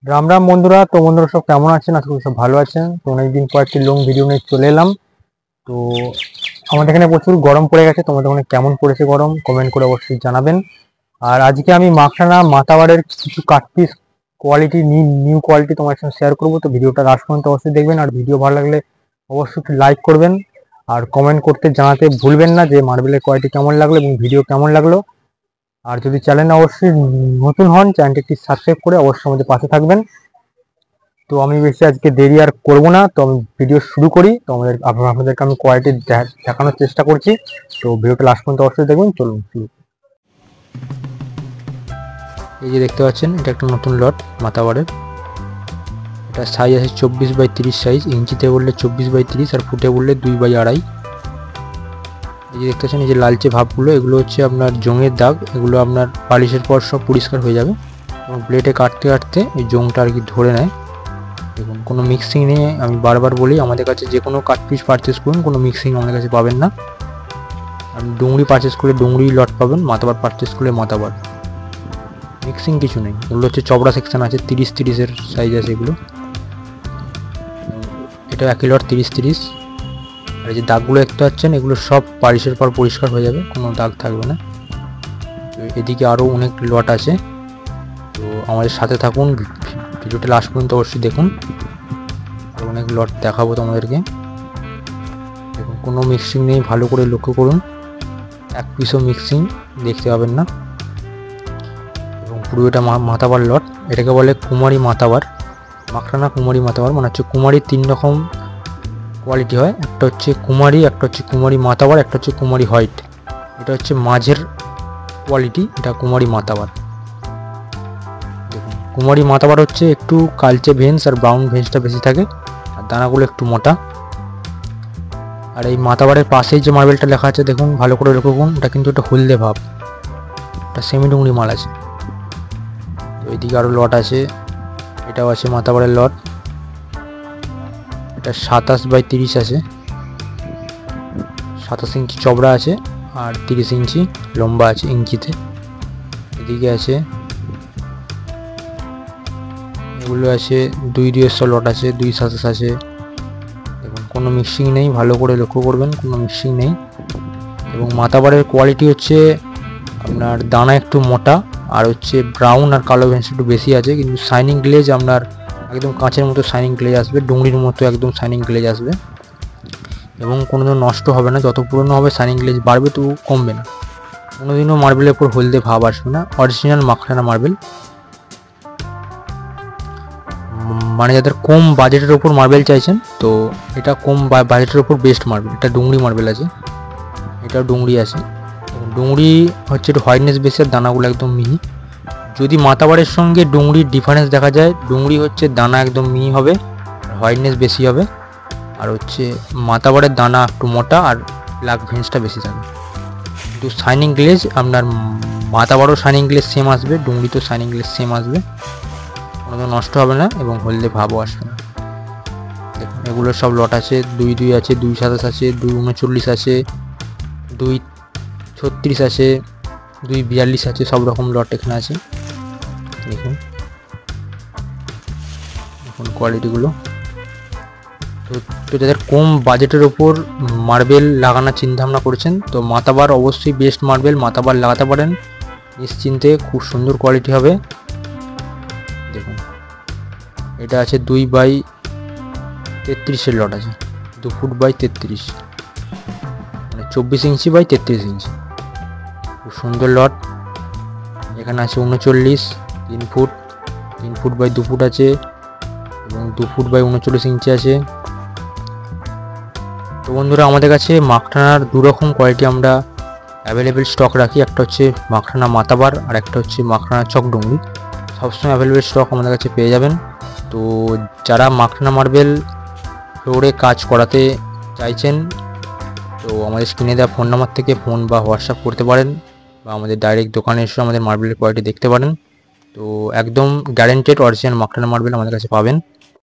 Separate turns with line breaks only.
রাম রাম বন্ধুরা। তো বন্ধুরা সব কেমন আছেন? আশা করি সব ভালো আছেন। তো অনেকদিন পর একটি লং ভিডিও নিয়ে চলে এলাম। তো আমাদের এখানে প্রচুর গরম পড়ে গেছে। তোমাদের ওখানে কেমন পড়েছে গরম কমেন্ট করে অবশ্যই জানাবেন। আর আজকে আমি মাখরানা মাতাবারের কিছু কাটপিস কোয়ালিটি নিউ কোয়ালিটি তোমার সঙ্গে শেয়ার করবো। তো ভিডিওটা লাস্ট পর্যন্ত অবশ্যই দেখবেন। আর ভিডিও ভালো লাগলে অবশ্যই একটু লাইক করবেন আর কমেন্ট করতে জানাতে ভুলবেন না যে মার্বেলের কোয়ালিটি কেমন লাগলো এবং ভিডিও কেমন লাগলো। আর যদি চ্যানেলে অবশ্যই নতুন হন চ্যানেলটি সাবস্ক্রাইব করে অবশ্যই আমাদের পাশে থাকবেন। তো আমি বেশি আজকে দেরি আর করবো না, তো আমি ভিডিও শুরু করি। তো আপনাদেরকে আমি কোয়ালিটি দেখানোর চেষ্টা করছি। তো ভিডিওটা লাস্ট পর্যন্ত অবশ্যই দেখবেন। চলুন শুরু। এই যে দেখতে পাচ্ছেন, এটা একটা নতুন লট মাতাবারের। এটা সাইজ আছে 24x30 সাইজ, ইঞ্চিতে বললে 24x30 আর ফুটে বললে 2x2.5। এই যে দেখতে পাচ্ছেন, এই যে লালচে ভাবগুলো, এগুলো হচ্ছে আপনার জংয়ের দাগ। এগুলো আপনার পালিশের পর সব পরিষ্কার হয়ে যাবে এবং ব্লেডে কাটতে কাটতে এই জংটা আর কি ধরে নেয়। দেখুন, কোনো মিক্সিং নেই। আমি বারবার বলি, আমাদের কাছে যে কোনো কাটপিস পারচেস করুন, কোনো মিক্সিং আমাদের কাছে পাবেন না। আপনি ডুংরি পারচেস করলে ডুংরি লট পাবেন, মাতাবার পারচেস করলে মাতাবার, মিক্সিং কিছু নেই। এগুলো হচ্ছে চবড়া সেকশন আছে, 30-30-এর সাইজ আছে এগুলো। এটা একই লট 30-30। আর এই যে দাগগুলো দেখতে পাচ্ছেন, এগুলো সব পালিশের পর পরিষ্কার হয়ে যাবে, কোনো দাগ থাকবে না। তো এদিকে আরও অনেক লট আছে, তো আমাদের সাথে থাকুন, ভিডিওটা লাস্ট পর্যন্ত অবশ্যই দেখুন। আর অনেক লট দেখাবো তোমাদেরকে। দেখুন, কোনো মিক্সিং নেই, ভালো করে লক্ষ্য করুন। এক পিসও মিক্সিং দেখতে পাবেন না। এবং পুরো এটা মাতাবার লট। এটাকে বলে কুমারী মাতাবার, মাখরানা কুমারী মাতাবার। মানে হচ্ছে কুমারীর 3 রকম কোয়ালিটি হয়, একটা হচ্ছে কুমারী, একটা হচ্ছে কুমারী মাতাবার, একটা হচ্ছে কুমারী হোয়াইট। এটা হচ্ছে মাঝের কোয়ালিটি, এটা কুমারী মাতাবার। দেখুন, কুমারী মাতাবার হচ্ছে একটু কালচে ভেন্স আর ব্রাউন ভেন্সটা বেশি থাকে, আর দানাগুলো একটু মোটা। আর এই মাতাবারের পাশেই যে মার্বেলটা লেখা আছে, দেখুন ভালো করে লক্ষ্য করুন, এটা কিন্তু একটা হলদে ভাব, এটা সেমি ডুংরি মাল আছে। তো এইদিকে আরও লট আছে, এটাও আছে মাতাবারের লট। এটা 27x30 আছে, 27 ইঞ্চি চবড়া আছে আর 30 ইঞ্চি লম্বা আছে ইঞ্চিতে। এদিকে আছে, এগুলো আছে 2-200 লট আছে, 227 আছে। দেখুন, কোনো মিক্সিং নেই, ভালো করে লক্ষ্য করবেন, কোনো মিক্সিং নেই। এবং মাতাবারের কোয়ালিটি হচ্ছে আপনার দানা একটু মোটা, আর হচ্ছে ব্রাউন আর কালো ভেন্স একটু বেশি আছে, কিন্তু শাইনিং গ্লেজ আপনার একদম কাঁচের মতো শাইনিং গ্লেজ আসবে, ডুংরির মতো একদম শাইনিং গ্লেজ আসবে। এবং কোনোদিনও নষ্ট হবে না, যত পুরনো হবে শাইনিং গ্লেজ বাড়বে, তো কমবে না। কোনোদিনও মার্বেলের উপর হলদে ভাব আসবে না, অরিজিনাল মাখরানা মার্বেল। মানে যাদের কম বাজেটের ওপর মার্বেল চাইছেন, তো এটা কম বাজেটের ওপর বেস্ট মার্বেল। এটা ডুংরি মার্বেল আছে, এটাও ডুংরি আছে। ডুংরি হচ্ছে একটু হোয়াইটনেস বেশি, আর দানাগুলো একদম মিহি। যদি মাতাবারের সঙ্গে ডুংরির ডিফারেন্স দেখা যায়, ডুংরি হচ্ছে দানা একদম মিহি হবে, হোয়াইটনেস বেশি হবে। আর হচ্ছে মাতাবারের দানা একটু মোটা আর ব্ল্যাক ভেন্সটা বেশি থাকবে। কিন্তু শাইনিং গ্লেজ আপনার মাতাবারও শাইনিং গ্লেজ সেম আসবে, ডুংরিতেও শাইনিং গ্লেজ সেম আসবে, কোনো নষ্ট হবে না এবং হলদে ভাবও আসবে না। দেখুন, এগুলো সব লট আছে, 2-2 আছে, 227 আছে, 239 আছে, 236 আছে, 242 আছে, সব রকম লট এখানে আছে। দেখুন, দেখুন কোয়ালিটিগুলো। তো যাদের কম বাজেটের ওপর মার্বেল লাগানোর চিন্তাভাবনা করেছেন, তো মাতাবার অবশ্যই বেস্ট মার্বেল, মাতাবার লাগাতে পারেন নিশ্চিন্তে, খুব সুন্দর কোয়ালিটি হবে। দেখুন, এটা আছে 2x33-এর লট আছে, 2 ফুট বাই 33, মানে 24 ইঞ্চি বাই 33 ইঞ্চি, খুব সুন্দর লট। এখানে আছে 39, 3 ফুট, 3 ফুট বাই 2 ফুট আছে, এবং 2 ফুট বাই 39 ইঞ্চি আছে। তো বন্ধুরা, আমাদের কাছে মাখরানার 2 রকম কোয়ালিটি আমরা অ্যাভেলেবেল স্টক রাখি, একটা হচ্ছে মাখরানা মাতাবার আর একটা হচ্ছে মাখরানা চক ডুংরি। সবসময় অ্যাভেলেবেল স্টক আমাদের কাছে পেয়ে যাবেন। তো যারা মাখরানা মার্বেল ফ্লোরে কাজ করাতে চাইছেন, তো আমাদের স্ক্রিনে দেওয়া ফোন নাম্বার থেকে ফোন বা হোয়াটসঅ্যাপ করতে পারেন, বা আমাদের ডাইরেক্ট দোকানে এসে আমাদের মার্বেলের কোয়ালিটি দেখতে পারেন। তো একদম গ্যারেন্টেড অরিজিনাল মাখরানা মার্বেল আমাদের কাছে পাবেন।